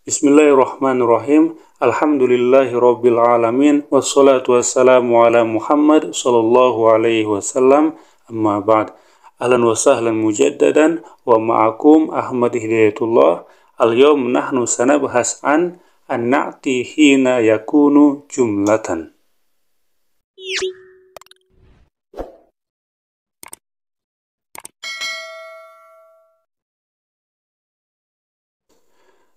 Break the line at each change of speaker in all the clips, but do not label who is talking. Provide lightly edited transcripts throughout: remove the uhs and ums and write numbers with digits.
Bismillahirrahmanirrahim. Alhamdulillahirabbil alamin wassalatu wassalamu ala Muhammad sallallahu alaihi wasallam. Amma ba'd. Ahlan wa sahlan mujaddadan wa ma'akum Ahmad Hidayatullah. Al-yawm nahnu sanabhas an an-na'ti hina yakunu jumlatan.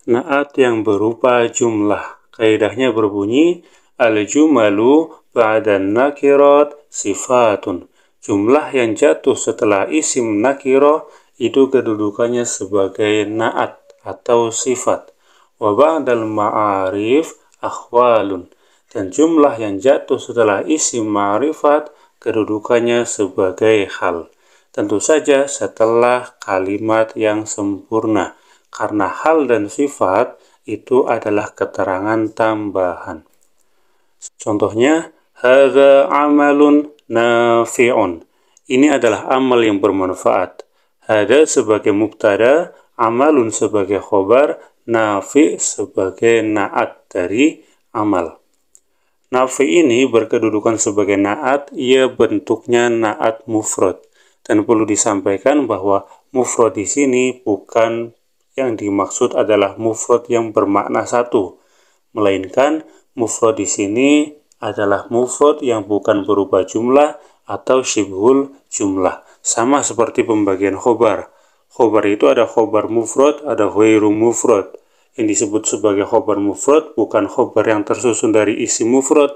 Na'at yang berupa jumlah. Kaidahnya berbunyi, al-jumalu ba'dan nakirat sifatun. Jumlah yang jatuh setelah isim nakirah itu kedudukannya sebagai na'at atau sifat. Wa ba'dal ma'arif akhwalun. Dan jumlah yang jatuh setelah isim ma'rifat kedudukannya sebagai hal. Tentu saja setelah kalimat yang sempurna. Karena hal dan sifat itu adalah keterangan tambahan. Contohnya, hadza amalun nafi'un. Ini adalah amal yang bermanfaat. Hadza sebagai mubtada, amalun sebagai khobar, nafi' sebagai na'at dari amal. Nafi' ini berkedudukan sebagai na'at, ia bentuknya na'at mufrad. Dan perlu disampaikan bahwa mufrad di sini bukan yang dimaksud adalah mufrad yang bermakna satu, melainkan mufrad di sini adalah mufrad yang bukan berupa jumlah atau syibhul jumlah. Sama seperti pembagian khobar. Khobar itu ada khobar mufrad, ada ghairu mufrad. Yang disebut sebagai khobar mufrad bukan khobar yang tersusun dari isim mufrad,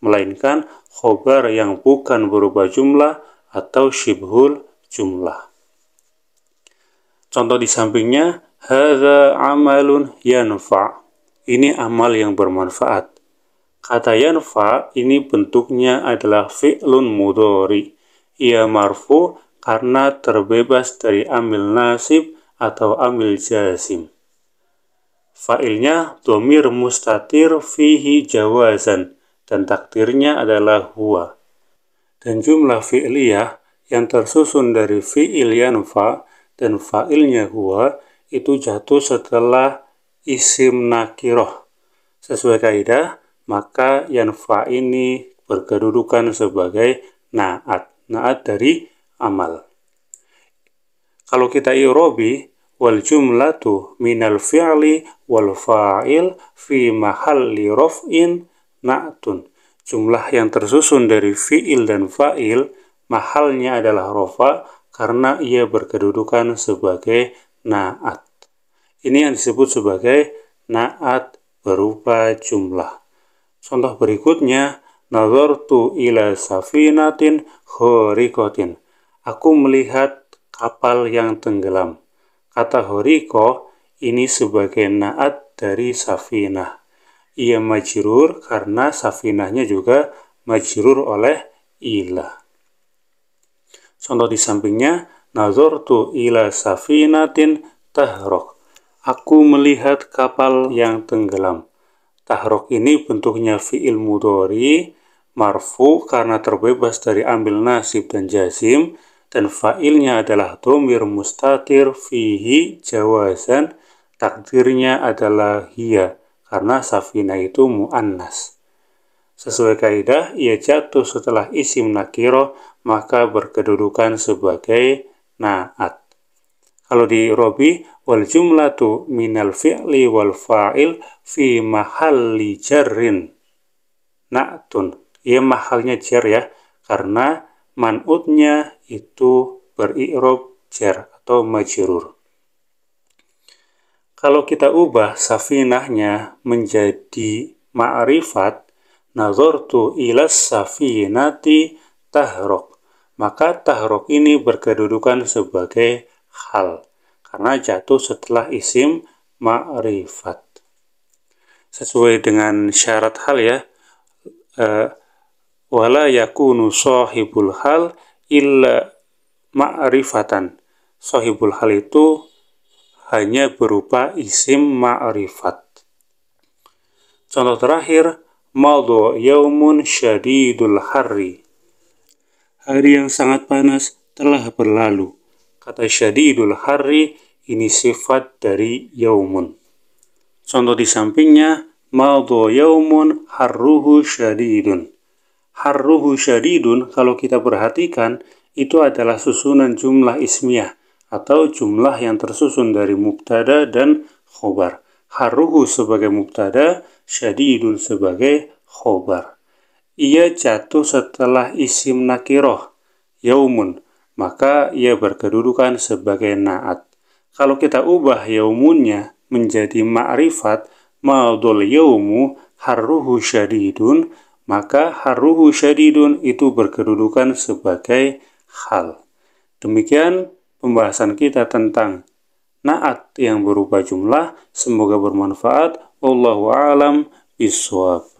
melainkan khobar yang bukan berupa jumlah atau syibhul jumlah. Contoh di sampingnya, hadza amalun yanfa'. Ini amal yang bermanfaat. Kata yanfa' ini bentuknya adalah fi'lun mudhari. Ia marfu karena terbebas dari amil nasib atau amil jazim. Fa'ilnya dhamir mustatir fihi jawazan dan takdirnya adalah huwa. Dan jumlah fi'liyah yang tersusun dari fi'il yanfa' dan fa'ilnya huwa itu jatuh setelah isim nakirah. Sesuai kaidah, maka yanfa ini berkedudukan sebagai na'at. Na'at dari amal. Kalau kita i'robi, wal jumlatu minal fi'li wal fa'il fi mahalli raf'in na'tun. Jumlah yang tersusun dari fi'il dan fa'il, mahalnya adalah rafa' karena ia berkedudukan sebagai na'at. Ini yang disebut sebagai na'at berupa jumlah. Contoh berikutnya, nazartu ila safinatin khariqatin. Aku melihat kapal yang tenggelam. Kata khariqah ini sebagai na'at dari safinah. Ia majrur karena safinahnya juga majrur oleh ila. Contoh di sampingnya, nazartu ila safinatin tahraq. Aku melihat kapal yang tenggelam. Tahraq ini bentuknya fi'il mudhari, marfu karena terbebas dari ambil nasib dan jazim, dan fa'ilnya adalah dhamir mustatir fihi jawazan, takdirnya adalah hiya, karena safinah itu mu'annas. Sesuai kaidah, ia jatuh setelah isim nakirah, maka berkedudukan sebagai na'at. Kalau di i'robi, wal jumlatu minal fi'li wal fa'il fi mahalli jarrin na'tun. Ia mahalnya jar ya, karena man'utnya itu beri'rob jar atau majrur. Kalau kita ubah safinahnya menjadi ma'rifat, nazartu ilas safinati tahraq. Maka tahraq ini berkedudukan sebagai hal karena jatuh setelah isim ma'rifat. Sesuai dengan syarat hal ya, wala yakunu sahibul hal illa ma'rifatan. Sahibul hal itu hanya berupa isim ma'rifat. Contoh terakhir, madha yaumun syadidul harri. Hari yang sangat panas telah berlalu. Kata syadidul harri ini sifat dari yaumun. Contoh di sampingnya, madha yaumun harruhu syadidun. Harruhu syadidun, kalau kita perhatikan, itu adalah susunan jumlah ismiyah atau jumlah yang tersusun dari mubtada dan khobar. Harruhu sebagai mubtada, syadidun sebagai khobar. Ia jatuh setelah isim nakiroh, yaumun, maka ia berkedudukan sebagai na'at. Kalau kita ubah yaumunnya menjadi ma'rifat, madhul yaumu harruhu syadidun, maka harruhu syadidun itu berkedudukan sebagai hal. Demikian pembahasan kita tentang na'at yang berupa jumlah. Semoga bermanfaat. Wallahu a'lam bishawab.